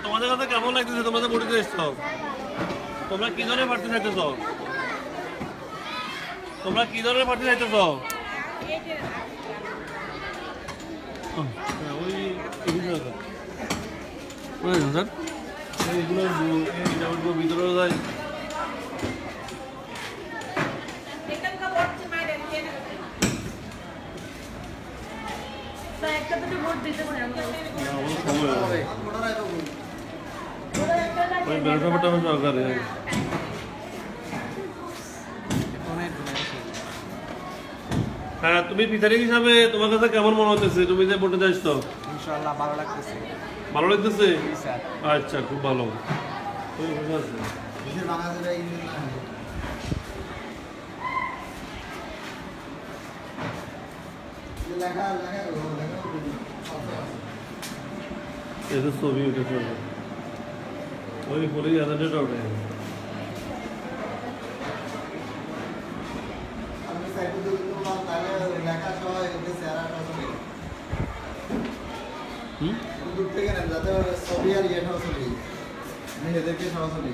তোমাদের কাছে কেমন লাগতেছে? তোমাদের বডিতে এসছো, তোমরা কি ধরনের পার্টি চাইতেছ? তোমরা কি ধরনের পার্টি চাইতেছ? ভিতরে যায় ব্যাপারটা সরকারে। হ্যাঁ, তুমি পিতারিক হিসাবে তোমার কাছে কেমন মনে হচ্ছে? তুমি যে ভোটে যাচ্ছ, ইনশাআল্লাহ ভালো লাগতেছে। ভালো লাগতেছে? আচ্ছা, খুব ভালো। ছবি উঠেছে ওই পরেই আধারটা উঠে ছবি আর ইয়েটাও ছবি এদেরকে সরাসরি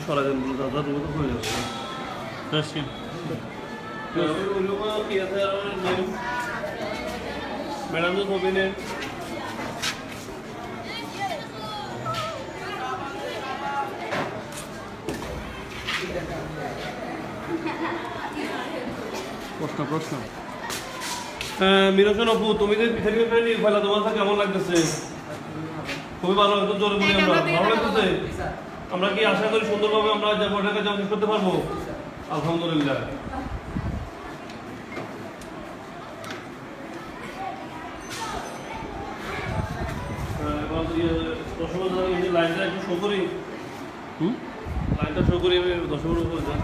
সরা যান বলে দাদা রোগ হয়ে যাচ্ছে। मैडम तो छवि ने প্রশ্ন প্রশ্ন মিরোশন আপু, তুমি যে পিছনে ফেলে ফেলা তোমার কাছে কেমন লাগতেছে? খুবই ভালো, একটু জোরে বলি আমরা। ভালো লাগতেছে? আমরা কি আশা করি সুন্দরভাবে আমরা ভোটারকে জমা করতে পারবো? আলহামদুলিল্লাহ। লাইনটা একটু শো করি, লাইনটা শো করি আমি দর্শকের উপর যাই।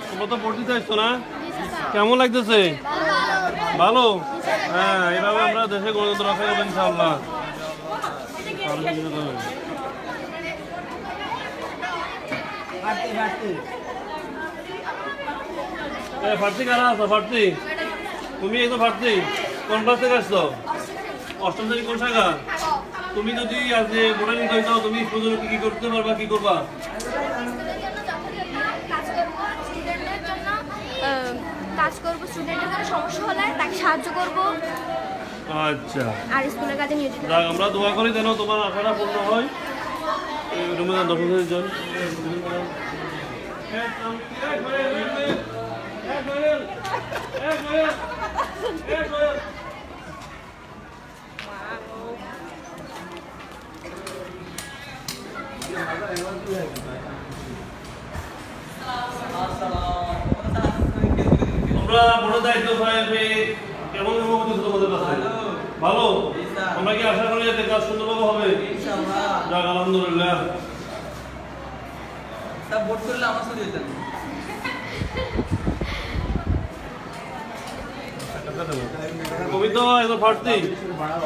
তোমরা তো পড়তে চাইছো না? কেমন লাগতেছে? ভালো। হ্যাঁ, এইভাবে আমরা দেশে গণতন্ত্র রক্ষা করবো ইনশাআল্লাহ। ফার্সি কারা আছো? ফার্সি তুমি এই তো ফার্সি কোন ক্লাস থেকে আসছো? অষ্টম শ্রেণী কোন শাখা? তুমি যদি আজ ভোটার নিতে হইতো তুমি স্কুলের কি করতে পারবা, কি করবা? কাজ করব, স্টুডেন্টের কোনো সমস্যা হলে তাকে সাহায্য করব। আচ্ছা, আর স্কুলের কাজে নিয়োজিত। আমরা দোয়া করি যেন তোমার আশাটা পূর্ণ হয়। রমজান দর্শকদের জন্য তোমরা বড় দায়িত্ব কেমন অনুভূতি তোমাদের কাছে? ভালো। আমরা কি আশা করি যে কাজ সুন্দরভাবে হবে? যাক, আলহামদুলিল্লাহ। ভোট করলে আমার সাথে যেতেন। তুমি তো একদম ফার্সি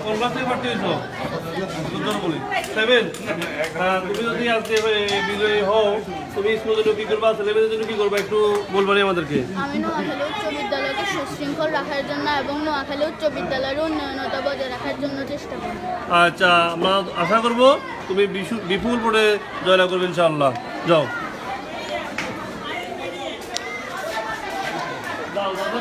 কোন ক্লাস থেকে ফার্সি হয়েছো? বলি 7। তুমি যদি আজকে বিজয়ী হও তুমি স্কুলের জন্য কি করবা, ছেলেমেয়েদের জন্য কি করবা একটু বলবানি আমাদেরকে। আমি নোয়াখালী উচ্চ বিদ্যালয়কে সুশৃঙ্খল রাখার জন্য এবং নোয়াখালী উচ্চ বিদ্যালয়ের উন্নয়নতা বজায় রাখার জন্য চেষ্টা করব। আচ্ছা, আমরা আশা করবো তুমি বিপুল ভোটে জয়লাভ করবে ইনশাআল্লাহ। যাও। দাও দাদা,